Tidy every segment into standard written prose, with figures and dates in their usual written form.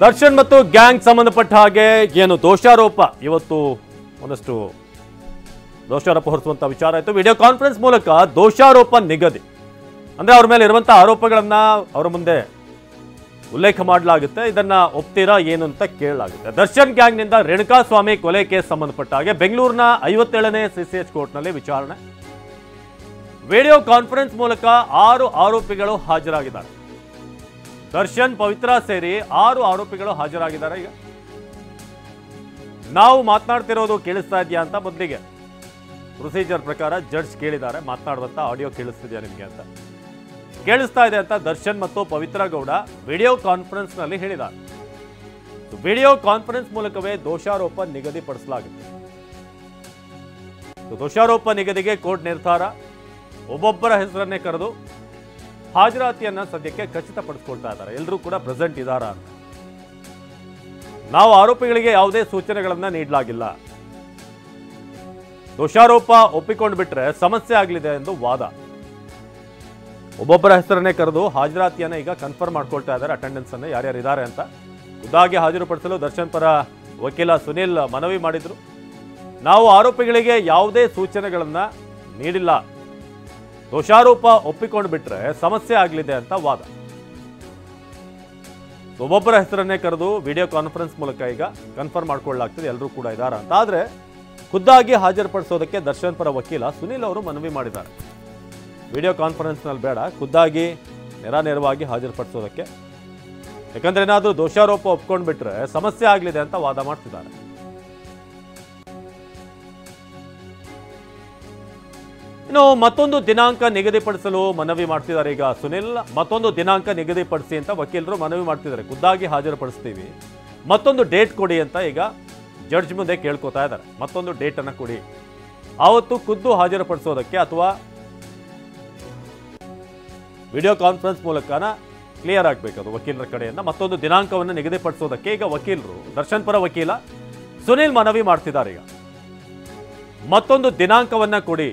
ದರ್ಶನ್ ಮತ್ತು ಗ್ಯಾಂಗ್ ಸಂಬಂಧಪಟ್ಟ ಹಾಗೆ ಏನು ದೋಷಾರೋಪ ಇವತ್ತು ಒಂದಷ್ಟು ದೋಷಾರೋಪ ಹೊರಿಸುವಂತ ವಿಚಾರ ಆಯಿತು. ವಿಡಿಯೋ ಕಾನ್ಫರೆನ್ಸ್ ಮೂಲಕ ದೋಷಾರೋಪ ನಿಗದಿ ಅಂದ್ರೆ ಅವ್ರ ಮೇಲೆ ಇರುವಂತಹ ಆರೋಪಗಳನ್ನ ಅವರ ಮುಂದೆ ಉಲ್ಲೇಖ ಮಾಡಲಾಗುತ್ತೆ. ಇದನ್ನ ಒಪ್ತೀರಾ ಏನು ಅಂತ ಕೇಳಲಾಗುತ್ತೆ. ದರ್ಶನ್ ಗ್ಯಾಂಗ್ನಿಂದ ರೇಣುಕಾಸ್ವಾಮಿ ಕೊಲೆ ಕೇಸ್ ಸಂಬಂಧಪಟ್ಟ ಹಾಗೆ ಬೆಂಗಳೂರಿನ 57ನೇ CCH ಕೋರ್ಟ್ನಲ್ಲಿ ವಿಚಾರಣೆ. ವಿಡಿಯೋ ಕಾನ್ಫರೆನ್ಸ್ ಮೂಲಕ 6 ಆರೋಪಿಗಳು ಹಾಜರಾಗಿದ್ದಾರೆ. ದರ್ಶನ್, ಪವಿತ್ರ ಸೇರಿ 6 ಆರೋಪಿಗಳು ಹಾಜರಾಗಿದ್ದಾರೆ. ಈಗ ನಾವು ಮಾತನಾಡ್ತಿರೋದು ಕೇಳಿಸ್ತಾ ಇದೆಯಾ ಅಂತ ಮೊದಲಿಗೆ ಪ್ರೊಸೀಜರ್ ಪ್ರಕಾರ ಜಡ್ಜ್ ಕೇಳಿದ್ದಾರೆ. ಮಾತನಾಡುವಂತ ಆಡಿಯೋ ಕೇಳಿಸ್ತಿದೆಯಾ ನಿಮಗೆ ಅಂತ. ಕೇಳಿಸ್ತಾ ಇದೆ ಅಂತ ದರ್ಶನ್ ಮತ್ತು ಪವಿತ್ರ ಗೌಡ ವಿಡಿಯೋ ಕಾನ್ಫರೆನ್ಸ್ ನಲ್ಲಿ ಹೇಳಿದ್ದಾರೆ. ವಿಡಿಯೋ ಕಾನ್ಫರೆನ್ಸ್ ಮೂಲಕವೇ ದೋಷಾರೋಪ ನಿಗದಿಪಡಿಸಲಾಗಿದೆ. ದೋಷಾರೋಪ ನಿಗದಿಗೆ ಕೋರ್ಟ್ ನಿರ್ಧಾರ. ಒಬ್ಬೊಬ್ಬರ ಹೆಸರನ್ನೇ ಕರೆದು ಹಾಜರಾತಿಯನ್ನ ಸದ್ಯಕ್ಕೆ ಖಚಿತಪಡಿಸಿಕೊಳ್ತಾ ಇದ್ದಾರೆ. ಎಲ್ಲರೂ ಕೂಡ ಪ್ರೆಸೆಂಟ್ ಇದ್ದಾರಾ ಅಂತ. ನಾವು ಆರೋಪಿಗಳಿಗೆ ಯಾವುದೇ ಸೂಚನೆಗಳನ್ನ ನೀಡಲಾಗಿಲ್ಲ. ದೋಷಾರೋಪ ಒಪ್ಪಿಕೊಂಡು ಬಿಟ್ರೆ ಸಮಸ್ಯೆ ಆಗಲಿದೆ ಎಂದು ವಾದ. ಒಬ್ಬೊಬ್ಬರ ಹೆಸರನ್ನೇ ಕರೆದು ಹಾಜರಾತಿಯನ್ನ ಈಗ ಕನ್ಫರ್ಮ್ ಮಾಡ್ಕೊಳ್ತಾ ಇದ್ದಾರೆ. ಅಟೆಂಡೆನ್ಸ್ ಅನ್ನು ಯಾರ್ಯಾರು ಇದ್ದಾರೆ ಅಂತ ಖುದ್ದಾಗಿ ಹಾಜರುಪಡಿಸಲು ದರ್ಶನ್ ಪರ ವಕೀಲ ಸುನಿಲ್ ಮನವಿ ಮಾಡಿದ್ರು. ನಾವು ಆರೋಪಿಗಳಿಗೆ ಯಾವುದೇ ಸೂಚನೆಗಳನ್ನ ನೀಡಿಲ್ಲ. ದೋಷಾರೋಪ ಒಪ್ಪಿಕೊಂಡು ಬಿಟ್ರೆ ಸಮಸ್ಯೆ ಆಗಲಿದೆ ಅಂತ ವಾದ. ಒಬ್ಬೊಬ್ಬರ ಹೆಸರನ್ನೇ ಕರೆದು ವಿಡಿಯೋ ಕಾನ್ಫರೆನ್ಸ್ ಮೂಲಕ ಈಗ ಕನ್ಫರ್ಮ್ ಮಾಡ್ಕೊಳ್ಳಲಾಗ್ತದೆ ಎಲ್ಲರೂ ಕೂಡ ಇದ್ದಾರೆ ಅಂತ. ಆದ್ರೆ ಖುದ್ದಾಗಿ ಹಾಜರುಪಡಿಸೋದಕ್ಕೆ ದರ್ಶನ್ ಪರ ವಕೀಲ ಸುನಿಲ್ ಅವರು ಮನವಿ ಮಾಡಿದ್ದಾರೆ. ವಿಡಿಯೋ ಕಾನ್ಫರೆನ್ಸ್ನಲ್ಲಿ ಬೇಡ, ಖುದ್ದಾಗಿ ನೇರವಾಗಿ ಹಾಜರುಪಡಿಸೋದಕ್ಕೆ. ಯಾಕಂದ್ರೆ ಏನಾದರೂ ದೋಷಾರೋಪ ಒಪ್ಕೊಂಡು ಬಿಟ್ರೆ ಸಮಸ್ಯೆ ಆಗಲಿದೆ ಅಂತ ವಾದ ಮಾಡ್ತಿದ್ದಾರೆ. ಇನ್ನು ಮತ್ತೊಂದು ದಿನಾಂಕ ನಿಗದಿಪಡಿಸಲು ಮನವಿ ಮಾಡ್ತಿದ್ದಾರೆ. ಈಗ ಸುನಿಲ್ ಮತ್ತೊಂದು ದಿನಾಂಕ ನಿಗದಿಪಡಿಸಿ ಅಂತ ವಕೀಲರು ಮನವಿ ಮಾಡ್ತಿದ್ದಾರೆ. ಖುದ್ದಾಗಿ ಹಾಜರುಪಡಿಸ್ತೀವಿ, ಮತ್ತೊಂದು ಡೇಟ್ ಕೊಡಿ ಅಂತ ಈಗ ಜಡ್ಜ್ ಮುಂದೆ ಕೇಳ್ಕೊತಾ ಇದ್ದಾರೆ. ಮತ್ತೊಂದು ಡೇಟ್ ಅನ್ನ ಕೊಡಿ, ಆವತ್ತು ಖುದ್ದು ಹಾಜರುಪಡಿಸೋದಕ್ಕೆ ಅಥವಾ ವಿಡಿಯೋ ಕಾನ್ಫರೆನ್ಸ್ ಮೂಲಕನ ಕ್ಲಿಯರ್ ಆಗಬೇಕು ಅದು ವಕೀಲರ ಕಡೆಯಿಂದ. ಮತ್ತೊಂದು ದಿನಾಂಕವನ್ನು ನಿಗದಿಪಡಿಸೋದಕ್ಕೆ ಈಗ ವಕೀಲರು ದರ್ಶನ್ ಪರ ವಕೀಲ ಸುನಿಲ್ ಮನವಿ ಮಾಡ್ತಿದ್ದಾರೆ. ಈಗ ಮತ್ತೊಂದು ದಿನಾಂಕವನ್ನ ಕೊಡಿ.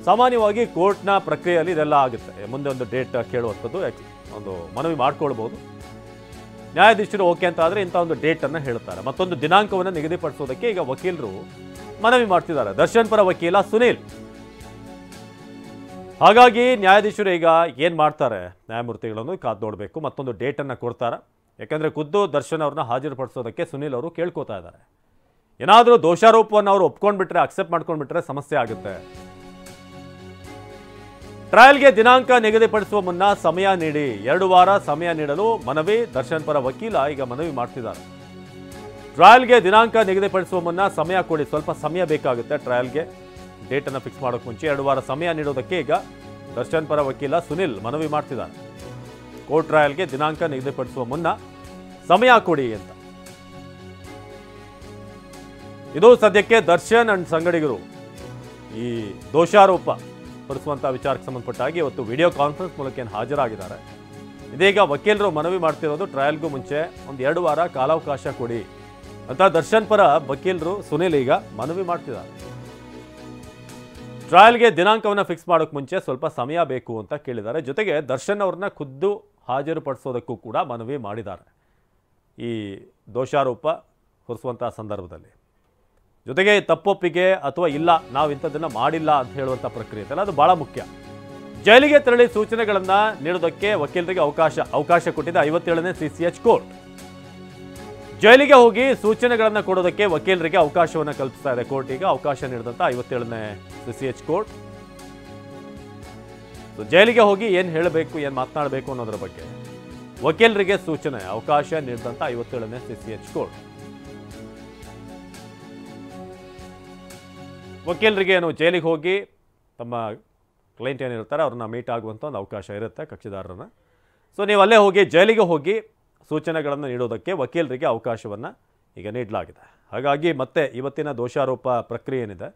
ಸಾಮಾನ್ಯವಾಗಿ ಕೋರ್ಟ್ನ ಪ್ರಕ್ರಿಯೆಯಲ್ಲಿ ಇದೆಲ್ಲ ಆಗುತ್ತೆ. ಮುಂದೆ ಒಂದು ಡೇಟ್ ಕೇಳುವಂಥದ್ದು ಒಂದು ಮನವಿ ಮಾಡ್ಕೊಳ್ಬಹುದು. ನ್ಯಾಯಾಧೀಶರು ಓಕೆ ಅಂತ ಆದರೆ ಇಂಥ ಒಂದು ಡೇಟ್ ಅನ್ನು ಹೇಳ್ತಾರೆ. ಮತ್ತೊಂದು ದಿನಾಂಕವನ್ನು ನಿಗದಿಪಡಿಸೋದಕ್ಕೆ ಈಗ ವಕೀಲರು ಮನವಿ ಮಾಡ್ತಿದ್ದಾರೆ, ದರ್ಶನ್ ಪರ ವಕೀಲ ಸುನಿಲ್. ಹಾಗಾಗಿ ನ್ಯಾಯಾಧೀಶರು ಈಗ ಏನು ಮಾಡ್ತಾರೆ, ನ್ಯಾಯಮೂರ್ತಿಗಳನ್ನು ಕಾದು ನೋಡಬೇಕು. ಮತ್ತೊಂದು ಡೇಟನ್ನು ಕೊಡ್ತಾರೆ. ಯಾಕಂದರೆ ಖುದ್ದು ದರ್ಶನ್ ಅವ್ರನ್ನ ಹಾಜರುಪಡಿಸೋದಕ್ಕೆ ಸುನಿಲ್ ಅವರು ಕೇಳ್ಕೊತಾ ಇದ್ದಾರೆ. ಏನಾದರೂ ದೋಷಾರೋಪವನ್ನು ಅವರು ಒಪ್ಕೊಂಡ್ಬಿಟ್ರೆ, ಅಕ್ಸೆಪ್ಟ್ ಮಾಡ್ಕೊಂಡ್ಬಿಟ್ರೆ ಸಮಸ್ಯೆ ಆಗುತ್ತೆ. ಟ್ರಯಲ್ಗೆ ದಿನಾಂಕ ನಿಗದಿಪಡಿಸುವ ಮುನ್ನ ಸಮಯ ನೀಡಿ, 2 ವಾರ ಸಮಯ ನೀಡಲು ಮನವಿ. ದರ್ಶನ್ ಪರ ವಕೀಲ ಈಗ ಮನವಿ ಮಾಡ್ತಿದ್ದಾರೆ. ಟ್ರಯಲ್ಗೆ ದಿನಾಂಕ ನಿಗದಿಪಡಿಸುವ ಮುನ್ನ ಸಮಯ ಕೊಡಿ, ಸ್ವಲ್ಪ ಸಮಯ ಬೇಕಾಗುತ್ತೆ. ಟ್ರಯಲ್ಗೆ ಡೇಟನ್ನು ಫಿಕ್ಸ್ ಮಾಡೋಕೆ ಮುಂಚೆ 2 ವಾರ ಸಮಯ ನೀಡೋದಕ್ಕೆ ಈಗ ದರ್ಶನ್ ಪರ ವಕೀಲ ಸುನಿಲ್ ಮನವಿ ಮಾಡ್ತಿದ್ದಾರೆ. ಕೋರ್ಟ್ ಟ್ರಯಲ್ಗೆ ದಿನಾಂಕ ನಿಗದಿಪಡಿಸುವ ಮುನ್ನ ಸಮಯ ಕೊಡಿ ಅಂತ. ಇದು ಸದ್ಯಕ್ಕೆ ದರ್ಶನ್ ಅಂಡ್ ಸಂಗಡಿಗರು ಈ ದೋಷಾರೋಪ ಹೊರಿಸುವಂತಹ ವಿಚಾರಕ್ಕೆ ಸಂಬಂಧಪಟ್ಟ ಹಾಗೆ ಇವತ್ತು ವಿಡಿಯೋ ಕಾನ್ಫರೆನ್ಸ್ ಮೂಲಕ ಏನು ಹಾಜರಾಗಿದ್ದಾರೆ. ಇದೀಗ ವಕೀಲರು ಮನವಿ ಮಾಡ್ತಿರೋದು ಟ್ರಯಲ್ಗೂ ಮುಂಚೆ ಒಂದು 2 ವಾರ ಕಾಲಾವಕಾಶ ಕೊಡಿ ಅಂತ ದರ್ಶನ್ ಪರ ವಕೀಲರು ಸುನಿಲ್ ಈಗ ಮನವಿ ಮಾಡ್ತಿದ್ದಾರೆ. ಟ್ರಯಲ್ಗೆ ದಿನಾಂಕವನ್ನು ಫಿಕ್ಸ್ ಮಾಡೋಕೆ ಮುಂಚೆ ಸ್ವಲ್ಪ ಸಮಯ ಬೇಕು ಅಂತ ಕೇಳಿದ್ದಾರೆ. ಜೊತೆಗೆ ದರ್ಶನ್ ಅವ್ರನ್ನ ಖುದ್ದು ಹಾಜರುಪಡಿಸೋದಕ್ಕೂ ಕೂಡ ಮನವಿ ಮಾಡಿದ್ದಾರೆ ಈ ದೋಷಾರೋಪ ಹೊರಿಸುವಂತಹ ಸಂದರ್ಭದಲ್ಲಿ. ಜೊತೆಗೆ ತಪ್ಪೊಪ್ಪಿಗೆ ಅಥವಾ ಇಲ್ಲ ನಾವು ಇಂಥದ್ದನ್ನು ಮಾಡಿಲ್ಲ ಅಂತ ಹೇಳುವಂಥ ಪ್ರಕ್ರಿಯೆ ಇದೆಯಲ್ಲ, ಅದು ಬಹಳ ಮುಖ್ಯ. ಜೈಲಿಗೆ ತೆರಳಿ ಸೂಚನೆಗಳನ್ನು ನೀಡೋದಕ್ಕೆ ವಕೀಲರಿಗೆ ಅವಕಾಶ ಕೊಟ್ಟಿದೆ 57ನೇ CCH ಕೋರ್ಟ್. ಜೈಲಿಗೆ ಹೋಗಿ ಸೂಚನೆಗಳನ್ನು ಕೊಡೋದಕ್ಕೆ ವಕೀಲರಿಗೆ ಅವಕಾಶವನ್ನು ಕಲ್ಪಿಸ್ತಾ ಇದೆ ಕೋರ್ಟ್. ಈಗ ಅವಕಾಶ ನೀಡಿದಂಥ 57ನೇ CCH ಕೋರ್ಟ್ ಜೈಲಿಗೆ ಹೋಗಿ ಏನು ಹೇಳಬೇಕು, ಏನು ಮಾತನಾಡಬೇಕು ಅನ್ನೋದ್ರ ಬಗ್ಗೆ ವಕೀಲರಿಗೆ ಸೂಚನೆ ಅವಕಾಶ ನೀಡಿದಂಥ 57ನೇ CCH ಕೋರ್ಟ್. ವಕೀಲರಿಗೆ ಏನು ಜೈಲಿಗೆ ಹೋಗಿ ತಮ್ಮ ಕ್ಲೈಂಟ್ ಏನಿರ್ತಾರೆ ಅವ್ರನ್ನ ಮೀಟ್ ಆಗುವಂಥ ಒಂದು ಅವಕಾಶ ಇರುತ್ತೆ ಕಕ್ಷಿದಾರರನ್ನ. ಸೊ ನೀವು ಅಲ್ಲೇ ಹೋಗಿ ಜೈಲಿಗೆ ಹೋಗಿ ಸೂಚನೆಗಳನ್ನು ನೀಡೋದಕ್ಕೆ ವಕೀಲರಿಗೆ ಅವಕಾಶವನ್ನು ಈಗ ನೀಡಲಾಗಿದೆ. ಹಾಗಾಗಿ ಮತ್ತೆ ಇವತ್ತಿನ ದೋಷಾರೋಪ ಪ್ರಕ್ರಿಯೆ ಏನಿದೆ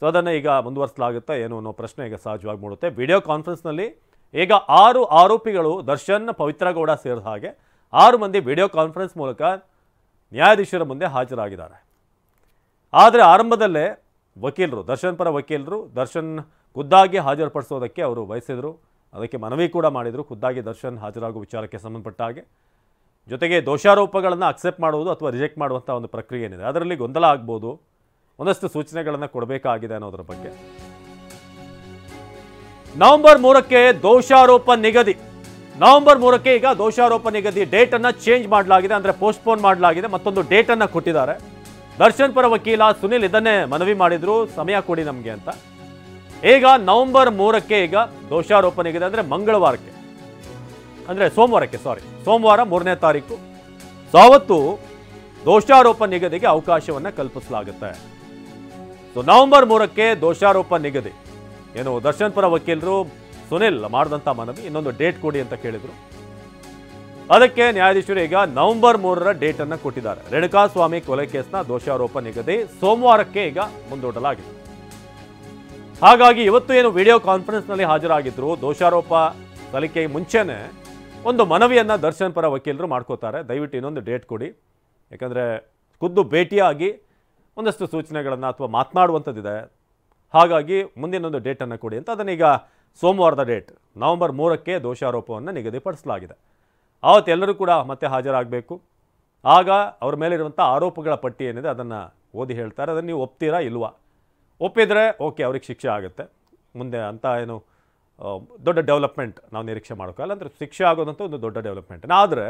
ಸೊ ಅದನ್ನು ಈಗ ಮುಂದುವರಿಸಲಾಗುತ್ತೆ ಏನು ಅನ್ನೋ ಪ್ರಶ್ನೆ ಈಗ ಸಹಜವಾಗಿ ಮೂಡುತ್ತೆ. ವಿಡಿಯೋ ಕಾನ್ಫರೆನ್ಸ್ನಲ್ಲಿ ಈಗ 6 ಆರೋಪಿಗಳು ದರ್ಶನ್, ಪವಿತ್ರ ಗೌಡ ಸೇರಿದ ಹಾಗೆ 6 ಮಂದಿ ವಿಡಿಯೋ ಕಾನ್ಫರೆನ್ಸ್ ಮೂಲಕ ನ್ಯಾಯಾಧೀಶರ ಮುಂದೆ ಹಾಜರಾಗಿದ್ದಾರೆ. ಆದರೆ ಆರಂಭದಲ್ಲೇ ವಕೀಲರು, ದರ್ಶನ್ ಪರ ವಕೀಲರು ದರ್ಶನ್ ಖುದ್ದಾಗಿ ಹಾಜರುಪಡಿಸೋದಕ್ಕೆ ಅವರು ಬಯಸಿದರು. ಅದಕ್ಕೆ ಮನವಿ ಕೂಡ ಮಾಡಿದರು ಖುದ್ದಾಗಿ ದರ್ಶನ್ ಹಾಜರಾಗುವ ವಿಚಾರಕ್ಕೆ ಸಂಬಂಧಪಟ್ಟ ಹಾಗೆ. ಜೊತೆಗೆ ದೋಷಾರೋಪಗಳನ್ನು ಅಕ್ಸೆಪ್ಟ್ ಮಾಡುವುದು ಅಥವಾ ರಿಜೆಕ್ಟ್ ಮಾಡುವಂಥ ಒಂದು ಪ್ರಕ್ರಿಯೆ ಏನಿದೆ ಅದರಲ್ಲಿ ಗೊಂದಲ ಆಗ್ಬೋದು, ಒಂದಷ್ಟು ಸೂಚನೆಗಳನ್ನು ಕೊಡಬೇಕಾಗಿದೆ ಅನ್ನೋದ್ರ ಬಗ್ಗೆ. ನವೆಂಬರ್ 3ಕ್ಕೆ ದೋಷಾರೋಪ ನಿಗದಿ. ನವೆಂಬರ್ 3ಕ್ಕೆ ಈಗ ದೋಷಾರೋಪ ನಿಗದಿ ಡೇಟನ್ನು ಚೇಂಜ್ ಮಾಡಲಾಗಿದೆ, ಅಂದರೆ ಪೋಸ್ಟ್ಪೋನ್ ಮಾಡಲಾಗಿದೆ. ಮತ್ತೊಂದು ಡೇಟನ್ನು ಕೊಟ್ಟಿದ್ದಾರೆ. ದರ್ಶನ್ ಪರ ವಕೀಲ ಸುನಿಲ್ ಇದನ್ನೇ ಮನವಿ ಮಾಡಿದ್ರು, ಸಮಯ ಕೊಡಿ ನಮಗೆ ಅಂತ. ಈಗ ನವೆಂಬರ್ 3ಕ್ಕೆ ಈಗ ದೋಷಾರೋಪ ನಿಗದಿ, ಅಂದರೆ ಮಂಗಳವಾರಕ್ಕೆ, ಅಂದರೆ ಸೋಮವಾರ 3ನೇ ತಾರೀಕು. ಅವತ್ತು ದೋಷಾರೋಪ ನಿಗದಿಗೆ ಅವಕಾಶವನ್ನು ಕಲ್ಪಿಸಲಾಗುತ್ತೆ. ಸೊ ನವೆಂಬರ್ 3ಕ್ಕೆ ದೋಷಾರೋಪ ನಿಗದಿ. ಏನು ದರ್ಶನ್ ಪರ ವಕೀಲರು ಸುನಿಲ್ ಮಾಡಿದಂಥ ಮನವಿ, ಇನ್ನೊಂದು ಡೇಟ್ ಕೊಡಿ ಅಂತ ಕೇಳಿದ್ರು. ಅದಕ್ಕೆ ನ್ಯಾಯಾಧೀಶರು ಈಗ ನವೆಂಬರ್ 3ರ ಡೇಟನ್ನು ಕೊಟ್ಟಿದ್ದಾರೆ. ರೇಣುಕಾಸ್ವಾಮಿ ಕೊಲೆ ಕೇಸ್ನ ದೋಷಾರೋಪ ನಿಗದಿ ಸೋಮವಾರಕ್ಕೆ ಈಗ ಮುಂದೂಡಲಾಗಿದೆ. ಹಾಗಾಗಿ ಇವತ್ತು ಏನು ವಿಡಿಯೋ ಕಾನ್ಫರೆನ್ಸ್ನಲ್ಲಿ ಹಾಜರಾಗಿದ್ರು, ದೋಷಾರೋಪ ಸಲ್ಲಿಕೆಗೆ ಮುಂಚೆನೆ ಒಂದು ಮನವಿಯನ್ನು ದರ್ಶನ್ ಪರ ವಕೀಲರು ಮಾಡ್ಕೋತಾರೆ, ದಯವಿಟ್ಟು ಇನ್ನೊಂದು ಡೇಟ್ ಕೊಡಿ, ಯಾಕಂದರೆ ಖುದ್ದು ಭೇಟಿಯಾಗಿ ಒಂದಷ್ಟು ಸೂಚನೆಗಳನ್ನು ಅಥವಾ ಮಾತನಾಡುವಂಥದ್ದಿದೆ, ಹಾಗಾಗಿ ಮುಂದಿನೊಂದು ಡೇಟನ್ನು ಕೊಡಿ ಅಂತ. ಅದನ್ನೀಗ ಸೋಮವಾರದ ಡೇಟ್ ನವೆಂಬರ್ 3ಕ್ಕೆ ದೋಷಾರೋಪವನ್ನು ನಿಗದಿಪಡಿಸಲಾಗಿದೆ. ಆವತ್ತು ಎಲ್ಲರೂ ಕೂಡ ಮತ್ತೆ ಹಾಜರಾಗಬೇಕು. ಆಗ ಅವ್ರ ಮೇಲಿರುವಂಥ ಆರೋಪಗಳ ಪಟ್ಟಿ ಏನಿದೆ ಅದನ್ನು ಓದಿ ಹೇಳ್ತಾರೆ. ಅದನ್ನು ನೀವು ಒಪ್ತೀರಾ ಇಲ್ವಾ? ಒಪ್ಪಿದರೆ ಓಕೆ, ಅವ್ರಿಗೆ ಶಿಕ್ಷೆ ಆಗುತ್ತೆ. ಮುಂದೆ ಅಂತ ಏನು ದೊಡ್ಡ ಡೆವಲಪ್ಮೆಂಟ್ ನಾವು ನಿರೀಕ್ಷೆ ಮಾಡೋಕ್ಕಲ್ಲ, ಅಂದರೆ ಶಿಕ್ಷೆ ಆಗೋದಂತ ಒಂದು ದೊಡ್ಡ ಡೆವಲಪ್ಮೆಂಟ್. ಆದರೆ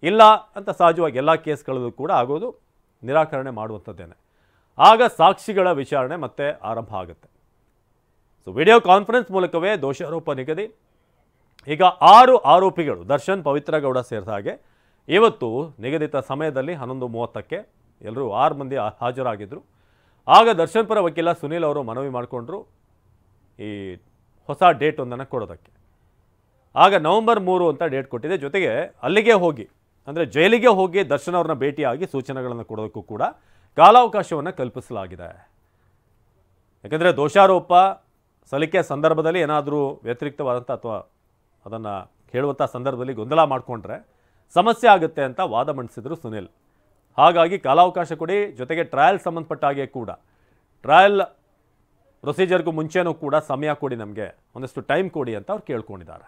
ಇಲ್ಲ ಅಂತ ಸಹಜವಾಗಿ ಎಲ್ಲ ಕೇಸ್ಗಳಲ್ಲೂ ಕೂಡ ಆಗೋದು ನಿರಾಕರಣೆ ಮಾಡುವಂಥದ್ದೇನೆ. ಆಗ ಸಾಕ್ಷಿಗಳ ವಿಚಾರಣೆ ಮತ್ತೆ ಆರಂಭ ಆಗುತ್ತೆ. ಸೊ ವಿಡಿಯೋ ಕಾನ್ಫರೆನ್ಸ್ ಮೂಲಕವೇ ದೋಷಾರೋಪ ನಿಗದಿ. ಈಗ 6 ಆರೋಪಿಗಳು ದರ್ಶನ್, ಪವಿತ್ರ ಗೌಡ ಸೇರಿದ ಹಾಗೆ ಇವತ್ತು ನಿಗದಿತ ಸಮಯದಲ್ಲಿ 11:30ಕ್ಕೆ ಎಲ್ಲರೂ 6 ಮಂದಿ ಹಾಜರಾಗಿದ್ದರು. ಆಗ ದರ್ಶನ್ ಪರ ವಕೀಲ ಸುನಿಲ್ ಅವರು ಮನವಿ ಮಾಡಿಕೊಂಡ್ರು ಈ ಹೊಸ ಡೇಟ್ ಒಂದನ್ನು ಕೊಡೋದಕ್ಕೆ. ಆಗ ನವೆಂಬರ್ 3 ಅಂತ ಡೇಟ್ ಕೊಟ್ಟಿದೆ. ಜೊತೆಗೆ ಅಲ್ಲಿಗೆ ಹೋಗಿ, ಅಂದರೆ ಜೈಲಿಗೆ ಹೋಗಿ ದರ್ಶನ್ ಅವ್ರನ್ನ ಭೇಟಿಯಾಗಿ ಸೂಚನೆಗಳನ್ನು ಕೊಡೋದಕ್ಕೂ ಕೂಡ ಕಾಲಾವಕಾಶವನ್ನು ಕಲ್ಪಿಸಲಾಗಿದೆ. ಯಾಕೆಂದರೆ ದೋಷಾರೋಪ ಸಲ್ಲಿಕೆ ಸಂದರ್ಭದಲ್ಲಿ ಏನಾದರೂ ವ್ಯತಿರಿಕ್ತವಾದಂಥ ಅಥವಾ ಅದನ್ನು ಹೇಳುವಂಥ ಸಂದರ್ಭದಲ್ಲಿ ಗೊಂದಲ ಮಾಡಿಕೊಂಡ್ರೆ ಸಮಸ್ಯೆ ಆಗುತ್ತೆ ಅಂತ ವಾದ ಮಂಡಿಸಿದ್ರು ಸುನಿಲ್. ಹಾಗಾಗಿ ಕಾಲಾವಕಾಶ ಕೊಡಿ, ಜೊತೆಗೆ ಟ್ರಯಲ್ ಸಂಬಂಧಪಟ್ಟ ಹಾಗೆ ಕೂಡ ಟ್ರಯಲ್ ಪ್ರೊಸೀಜರ್ಗೂ ಮುಂಚೆನೂ ಕೂಡ ಸಮಯ ಕೊಡಿ, ನಮಗೆ ಒಂದಷ್ಟು ಟೈಮ್ ಕೊಡಿ ಅಂತ ಅವ್ರು ಕೇಳ್ಕೊಂಡಿದ್ದಾರೆ.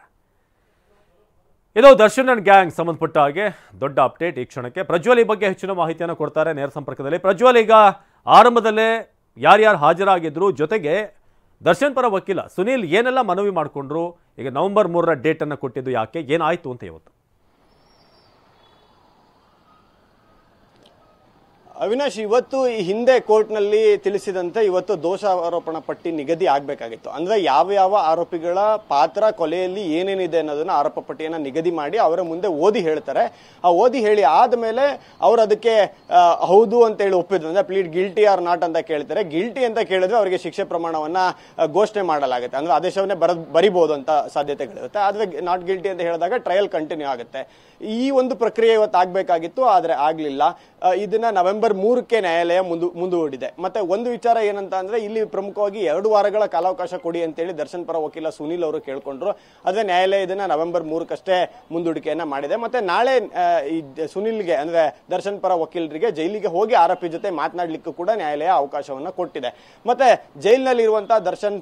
ಇದು ದರ್ಶನ್ ಅಂಡ್ ಗ್ಯಾಂಗ್ ಸಂಬಂಧಪಟ್ಟ ಹಾಗೆ ದೊಡ್ಡ ಅಪ್ಡೇಟ್ ಈ ಕ್ಷಣಕ್ಕೆ. ಪ್ರಜ್ವಲ್ ಈ ಬಗ್ಗೆ ಹೆಚ್ಚಿನ ಮಾಹಿತಿಯನ್ನು ಕೊಡ್ತಾರೆ ನೇರ ಸಂಪರ್ಕದಲ್ಲಿ. ಪ್ರಜ್ವಲ್, ಈಗ ಆರಂಭದಲ್ಲೇ ಯಾರ್ಯಾರು ಹಾಜರಾಗಿದ್ರು, ಜೊತೆಗೆ ದರ್ಶನ್ ಪರ ವಕೀಲ ಸುನಿಲ್ ಏನೆಲ್ಲ ಮನವಿ ಮಾಡಿಕೊಂಡ್ರು, ಈಗ ನವೆಂಬರ್ 3ರ ಡೇಟನ್ನು ಕೊಟ್ಟಿದ್ದು ಯಾಕೆ, ಏನಾಯಿತು ಅಂತ ಇವತ್ತು? ಅವಿನಾಶ್, ಇವತ್ತು ಈ ಹಿಂದೆ ಕೋರ್ಟ್ನಲ್ಲಿ ತಿಳಿಸಿದಂತೆ ಇವತ್ತು ದೋಷಾರೋಪಣಾ ಪಟ್ಟಿ ನಿಗದಿ ಆಗಬೇಕಾಗಿತ್ತು. ಅಂದ್ರೆ ಯಾವ ಆರೋಪಿಗಳ ಪಾತ್ರ ಕೊಲೆಯಲ್ಲಿ ಏನೇನಿದೆ ಅನ್ನೋದನ್ನ ಆರೋಪ ಪಟ್ಟಿಯನ್ನ ನಿಗದಿ ಮಾಡಿ ಅವರ ಮುಂದೆ ಓದಿ ಹೇಳ್ತಾರೆ. ಆ ಓದಿ ಹೇಳಿ ಆದ್ಮೇಲೆ ಅವ್ರು ಅದಕ್ಕೆ ಹೌದು ಅಂತ ಹೇಳಿ ಒಪ್ಪಿದ್ರು, ಅಂದ್ರೆ ಪ್ಲೀಡ್ ಗಿಲ್ಟಿ ಆರ್ ನಾಟ್ ಅಂತ ಕೇಳ್ತಾರೆ. ಗಿಲ್ಟಿ ಅಂತ ಕೇಳಿದ್ರೆ ಅವರಿಗೆ ಶಿಕ್ಷೆ ಪ್ರಮಾಣವನ್ನ ಘೋಷಣೆ ಮಾಡಲಾಗುತ್ತೆ, ಅಂದ್ರೆ ಆದೇಶವನ್ನೇ ಬರಿಬಹುದು ಅಂತ ಸಾಧ್ಯತೆಗಳಿರುತ್ತೆ. ಆದ್ರೆ ನಾಟ್ ಗಿಲ್ಟಿ ಅಂತ ಹೇಳಿದಾಗ ಟ್ರಯಲ್ ಕಂಟಿನ್ಯೂ ಆಗುತ್ತೆ. ಈ ಒಂದು ಪ್ರಕ್ರಿಯೆ ಇವತ್ತು ಆಗ್ಬೇಕಾಗಿತ್ತು, ಆದ್ರೆ ಆಗ್ಲಿಲ್ಲ. ಇದನ್ನ ನವೆಂಬರ್ 3ಕ್ಕೆ ನ್ಯಾಯಾಲಯ ಮುಂದೂಡಿದೆ. ಮತ್ತೆ ಒಂದು ವಿಚಾರ ಏನಂತ ಅಂದ್ರೆ, ಇಲ್ಲಿ ಪ್ರಮುಖವಾಗಿ 2 ವಾರಗಳ ಕಾಲಾವಕಾಶ ಕೊಡಿ ಅಂತೇಳಿ ದರ್ಶನ್ ಪರ ವಕೀಲ ಸುನಿಲ್ ಅವರು ಕೇಳ್ಕೊಂಡ್ರು. ಆದ್ರೆ ನ್ಯಾಯಾಲಯ ಇದನ್ನ ನವೆಂಬರ್ 3ಕ್ಕಷ್ಟೇ ಮುಂದೂಡಿಕೆಯನ್ನ ಮಾಡಿದೆ. ಮತ್ತೆ ನಾಳೆ ಈ ಸುನಿಲ್ಗೆ, ಅಂದ್ರೆ ದರ್ಶನ್ ಪರ ವಕೀಲರಿಗೆ ಜೈಲಿಗೆ ಹೋಗಿ ಆರೋಪಿ ಜೊತೆ ಮಾತನಾಡ್ಲಿಕ್ಕೂ ಕೂಡ ನ್ಯಾಯಾಲಯ ಅವಕಾಶವನ್ನ ಕೊಟ್ಟಿದೆ. ಮತ್ತೆ ಜೈಲಿನಲ್ಲಿ ಇರುವಂತಹ ದರ್ಶನ್,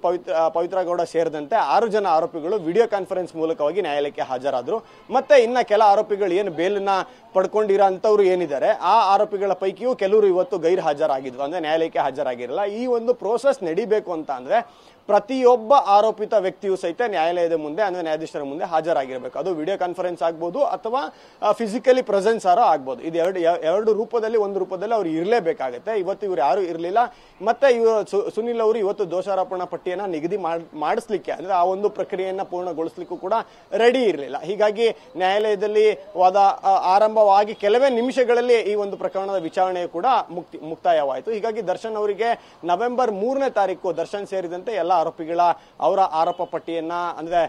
ಪವಿತ್ರ ಗೌಡ ಸೇರಿದಂತೆ 6 ಜನ ಆರೋಪಿಗಳು ವಿಡಿಯೋ ಕಾನ್ಫರೆನ್ಸ್ ಮೂಲಕವಾಗಿ ನ್ಯಾಯಾಲಯಕ್ಕೆ ಹಾಜರಾದ್ರು. ಮತ್ತೆ ಇನ್ನ ಕೆಲ ಆರೋಪಿಗಳು ಏನು ಬೇಲನ್ನ ಪಡ್ಕೊಂಡಿರೋ ಅಂತವ್ರು ಏನಿದ್ದಾರೆ, ಆ ಆರೋಪಿಗಳ ಪೈಕಿಯೂ ಕೆಲವರು ಇವತ್ತು ಗೈರು ಹಾಜರಾಗಿದ್ವು, ಅಂದ್ರೆ ನ್ಯಾಯಾಲಯಕ್ಕೆ ಹಾಜರಾಗಿರಲ್ಲ. ಈ ಒಂದು ಪ್ರೋಸೆಸ್ ನಡಿಬೇಕು ಅಂತ ಅಂದ್ರೆ ಪ್ರತಿಯೊಬ್ಬ ಆರೋಪಿತ ವ್ಯಕ್ತಿಯು ಸಹಿತ ನ್ಯಾಯಾಲಯದ ಮುಂದೆ, ಅಂದ್ರೆ ನ್ಯಾಯಾಧೀಶರ ಮುಂದೆ ಹಾಜರಾಗಿರಬೇಕು. ಅದು ವಿಡಿಯೋ ಕಾನ್ಫರೆನ್ಸ್ ಆಗ್ಬೋದು ಅಥವಾ ಫಿಸಿಕಲಿ ಪ್ರೆಸೆನ್ಸ್ ಆಗ್ಬೋದು. ಇದು ಎರಡು ರೂಪದಲ್ಲಿ, ಒಂದು ರೂಪದಲ್ಲಿ ಅವ್ರು ಇರಲೇಬೇಕಾಗುತ್ತೆ. ಇವತ್ತು ಇವ್ರು ಯಾರು ಇರಲಿಲ್ಲ. ಮತ್ತೆ ಇವರು ಸುನಿಲ್ ಅವರು ಇವತ್ತು ದೋಷಾರೋಪಣಾ ಪಟ್ಟಿಯನ್ನ ನಿಗದಿ ಮಾಡಿಸ್ಲಿಕ್ಕೆ, ಅಂದ್ರೆ ಆ ಒಂದು ಪ್ರಕ್ರಿಯೆಯನ್ನ ಪೂರ್ಣಗೊಳಿಸ್ಲಿಕ್ಕೂ ಕೂಡ ರೆಡಿ ಇರಲಿಲ್ಲ. ಹೀಗಾಗಿ ನ್ಯಾಯಾಲಯದಲ್ಲಿ ವಾದ ಆರಂಭವಾಗಿ ಕೆಲವೇ ನಿಮಿಷಗಳಲ್ಲಿ ಈ ಒಂದು ಪ್ರಕರಣದ ವಿಚಾರಣೆ ಕೂಡ ಮುಕ್ತಾಯವಾಯಿತು. ಹೀಗಾಗಿ ದರ್ಶನ್ ಅವರಿಗೆ ನವೆಂಬರ್ 3ನೇ ತಾರೀಕು ದರ್ಶನ್ ಸೇರಿದಂತೆ ಎಲ್ಲ ಆರೋಪಿಗಳ ಅವರ ಆರೋಪ ಪಟ್ಟಿಯನ್ನ, ಅಂದ್ರೆ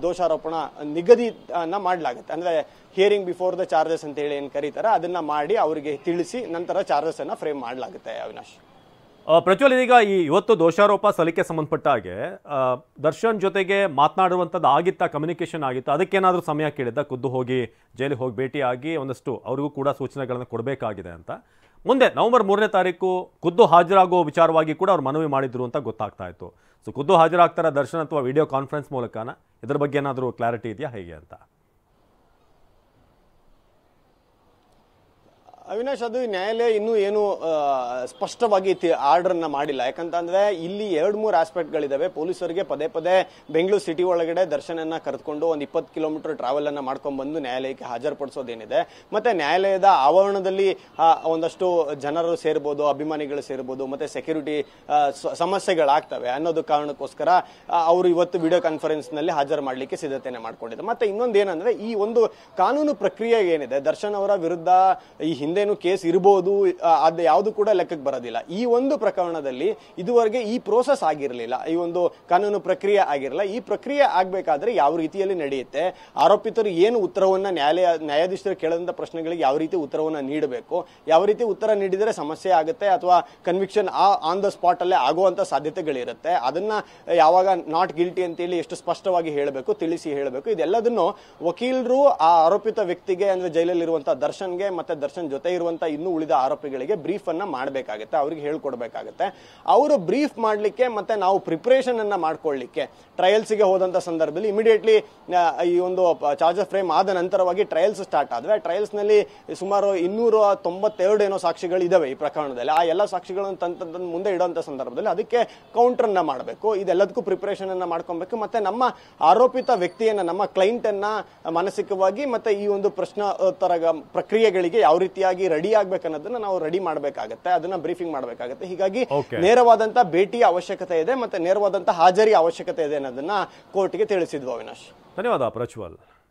ದೋಷಾರೋಪಣಾ ನಿಗದಿಯನ್ನ ಮಾಡಲಾಗುತ್ತೆ. ಅಂದ್ರೆ ಹಿಯರಿಂಗ್ ಬಿಫೋರ್ ದ ಚಾರ್ಜಸ್ ಅಂತ ಹೇಳಿ ಏನ್ ಕರೀತಾರೆ, ಅದನ್ನ ಮಾಡಿ ಅವರಿಗೆ ತಿಳಿಸಿ ನಂತರ ಚಾರ್ಜಸ್ ಅನ್ನ ಫ್ರೇಮ್ ಮಾಡಲಾಗುತ್ತೆ. ಅವಿನಾಶ್, ಪ್ರಜ್ವಲ್, ಇದೀಗ ಇವತ್ತು ದೋಷಾರೋಪ ಸಲ್ಲಿಕೆ ಸಂಬಂಧಪಟ್ಟ ಹಾಗೆ ದರ್ಶನ್ ಜೊತೆಗೆ ಮಾತನಾಡುವಂಥದ್ದು ಆಗಿತ್ತಾ, ಕಮ್ಯುನಿಕೇಶನ್ ಆಗಿತ್ತಾ? ಅದಕ್ಕೇನಾದರೂ ಸಮಯ ಕೇಳಿದ್ದ, ಖುದ್ದು ಹೋಗಿ ಜೈಲಿಗೆ ಹೋಗಿ ಭೇಟಿಯಾಗಿ ಒಂದಷ್ಟು ಅವ್ರಿಗೂ ಕೂಡ ಸೂಚನೆಗಳನ್ನು ಕೊಡಬೇಕಾಗಿದೆ ಅಂತ? ಮುಂದೆ ನವೆಂಬರ್ 3ನೇ ತಾರೀಕು ಖುದ್ದು ಹಾಜರಾಗುವ ವಿಚಾರವಾಗಿ ಕೂಡ ಅವ್ರು ಮನವಿ ಮಾಡಿದ್ರು ಅಂತ ಗೊತ್ತಾಗ್ತಾ ಇತ್ತು. ಸೊ ಖುದ್ದು ಹಾಜರಾಗ್ತಾರ ದರ್ಶನ್ ಅಥವಾ ವಿಡಿಯೋ ಕಾನ್ಫರೆನ್ಸ್ ಮೂಲಕನ? ಇದ್ರ ಬಗ್ಗೆ ಏನಾದರೂ ಕ್ಲಾರಿಟಿ ಇದೆಯಾ ಹೇಗೆ ಅಂತ? ಅವಿನಾಶ್, ಅದು ನ್ಯಾಯಾಲಯ ಇನ್ನೂ ಏನು ಸ್ಪಷ್ಟವಾಗಿ ಆರ್ಡರ್ ಅನ್ನ ಮಾಡಿಲ್ಲ. ಯಾಕಂತಂದ್ರೆ ಇಲ್ಲಿ 2-3 ಆಸ್ಪೆಕ್ಟ್ ಗಳಿದಾವೆ. ಪೊಲೀಸರಿಗೆ ಪದೇ ಪದೇ ಬೆಂಗಳೂರು ಸಿಟಿ ಒಳಗಡೆ ದರ್ಶನನ್ನ ಕರೆದುಕೊಂಡು ಒಂದು 20 ಕಿಲೋಮೀಟರ್ ಟ್ರಾವೆಲ್ ಅನ್ನ ಮಾಡ್ಕೊಂಡ್ ಬಂದು ನ್ಯಾಯಾಲಯಕ್ಕೆ ಹಾಜರುಪಡಿಸೋದೇನಿದೆ, ಮತ್ತೆ ನ್ಯಾಯಾಲಯದ ಆವರಣದಲ್ಲಿ ಒಂದಷ್ಟು ಜನರು ಸೇರ್ಬೋದು, ಅಭಿಮಾನಿಗಳು ಸೇರ್ಬೋದು, ಮತ್ತೆ ಸೆಕ್ಯೂರಿಟಿ ಸಮಸ್ಯೆಗಳಾಗ್ತವೆ ಅನ್ನೋದು ಕಾರಣಕ್ಕೋಸ್ಕರ ಅವರು ಇವತ್ತು ವಿಡಿಯೋ ಕಾನ್ಫರೆನ್ಸ್ ನಲ್ಲಿ ಹಾಜರು ಮಾಡ್ಲಿಕ್ಕೆ ಸಿದ್ಧತೆಯನ್ನು ಮಾಡ್ಕೊಂಡಿದ್ದಾರೆ. ಮತ್ತೆ ಇನ್ನೊಂದೇನಂದ್ರೆ, ಈ ಒಂದು ಕಾನೂನು ಪ್ರಕ್ರಿಯೆ ಏನಿದೆ, ದರ್ಶನ್ ಅವರ ವಿರುದ್ಧ ಈ ಹಿಂದೇನು ಕೇಸ್ ಇರಬಹುದು, ಅದು ಯಾವುದು ಕೂಡ ಲೆಕ್ಕಕ್ಕೆ ಬರೋದಿಲ್ಲ. ಈ ಒಂದು ಪ್ರಕರಣದಲ್ಲಿ ಇದುವರೆಗೆ ಈ ಪ್ರೋಸೆಸ್ ಆಗಿರಲಿಲ್ಲ, ಈ ಒಂದು ಕಾನೂನು ಪ್ರಕ್ರಿಯೆ ಆಗಿರಲಿಲ್ಲ. ಈ ಪ್ರಕ್ರಿಯೆ ಆಗ್ಬೇಕಾದ್ರೆ ಯಾವ ರೀತಿಯಲ್ಲಿ ನಡೆಯುತ್ತೆ, ಆರೋಪಿತರು ಏನು ಉತ್ತರವನ್ನ ನ್ಯಾಯಾಧೀಶರು ಕೇಳಿದಂತ ಪ್ರಶ್ನೆಗಳಿಗೆ ಯಾವ ರೀತಿ ಉತ್ತರವನ್ನ ನೀಡಬೇಕು, ಯಾವ ರೀತಿ ಉತ್ತರ ನೀಡಿದರೆ ಸಮಸ್ಯೆ ಆಗುತ್ತೆ ಅಥವಾ ಕನ್ವಿಕ್ಷನ್ ಆನ್ ದ ಸ್ಪಾಟ್ ಅಲ್ಲೇ ಆಗುವಂತ ಸಾಧ್ಯತೆಗಳಿರುತ್ತೆ, ಅದನ್ನ ಯಾವಾಗ ನಾಟ್ ಗಿಲ್ಟಿ ಅಂತೇಳಿ ಎಷ್ಟು ಸ್ಪಷ್ಟವಾಗಿ ಹೇಳಬೇಕು, ತಿಳಿಸಿ ಹೇಳಬೇಕು. ಇದೆಲ್ಲದನ್ನು ವಕೀಲರು ಆ ಆರೋಪಿತ ವ್ಯಕ್ತಿಗೆ ಅಂದ್ರೆ ಜೈಲಲ್ಲಿರುವಂತಹ ದರ್ಶನ್ಗೆ ಮತ್ತೆ ದರ್ಶನ್ ಜೊತೆ ಇರುವಂತಹ ಇನ್ನೂ ಉಳಿದ ಆರೋಪಿಗಳಿಗೆ ಬ್ರೀಫ್ ಅನ್ನ ಮಾಡಬೇಕಾಗುತ್ತೆ, ಅವ್ರಿಗೆ ಹೇಳ್ಕೊಡ್ಬೇಕಾಗುತ್ತೆ. ಅವರು ಬ್ರೀಫ್ ಮಾಡ್ಲಿಕ್ಕೆ ಮತ್ತೆ ನಾವು ಪ್ರಿಪರೇಷನ್ ಅನ್ನ ಮಾಡ್ಕೊಳ್ಳಿಕ್ಕೆ ಟ್ರಯಲ್ಸ್ಗೆ ಹೋದಂತ ಸಂದರ್ಭದಲ್ಲಿ ಇಮಿಡಿಯೇಟ್ಲಿ ಈ ಒಂದು ಚಾರ್ಜಸ್ ಫ್ರೇಮ್ ಆದ ನಂತರವಾಗಿ ಟ್ರಯಲ್ಸ್ ಸ್ಟಾರ್ಟ್ ಆದ್ರೆ, ಟ್ರಯಲ್ಸ್ ನಲ್ಲಿ ಸುಮಾರು 292 ಏನೋ ಸಾಕ್ಷಿಗಳು ಇದಾವೆ ಈ ಪ್ರಕರಣದಲ್ಲಿ. ಆ ಎಲ್ಲ ಸಾಕ್ಷಿಗಳನ್ನು ತಂತ ಮುಂದೆ ಇಡುವಂತ ಸಂದರ್ಭದಲ್ಲಿ ಅದಕ್ಕೆ ಕೌಂಟರ್ ಅನ್ನ ಮಾಡಬೇಕು. ಇದೆಲ್ಲದಕ್ಕೂ ಪ್ರಿಪರೇಷನ್ ಅನ್ನ ಮಾಡ್ಕೊಬೇಕು. ಮತ್ತೆ ನಮ್ಮ ಆರೋಪಿತ ವ್ಯಕ್ತಿಯನ್ನ, ನಮ್ಮ ಕ್ಲೈಂಟ್ ಅನ್ನ ಮಾನಸಿಕವಾಗಿ ಮತ್ತೆ ಈ ಒಂದು ಪ್ರಶ್ನೋತ್ತರ ಪ್ರಕ್ರಿಯೆಗಳಿಗೆ ಯಾವ ರೀತಿಯಾಗಿ ರೆಡಿ ಆಗ್ಬೇಕನ್ನೋದನ್ನ ನಾವು ರೆಡಿ ಮಾಡಬೇಕಾಗತ್ತೆ, ಅದನ್ನ ಬ್ರೀಫಿಂಗ್ ಮಾಡಬೇಕಾಗತ್ತೆ. ಹೀಗಾಗಿ ನೇರವಾದಂತ ಭೇಟಿಯ ಅವಶ್ಯಕತೆ ಇದೆ, ಮತ್ತೆ ನೇರವಾದಂತ ಹಾಜರಿ ಅವಶ್ಯಕತೆ ಇದೆ ಅನ್ನೋದನ್ನ ಕೋರ್ಟ್ಗೆ ತಿಳಿಸಿದ್ವು. ಅವಿನಾಶ್, ಧನ್ಯವಾದ ಪ್ರಜ್ವಲ್.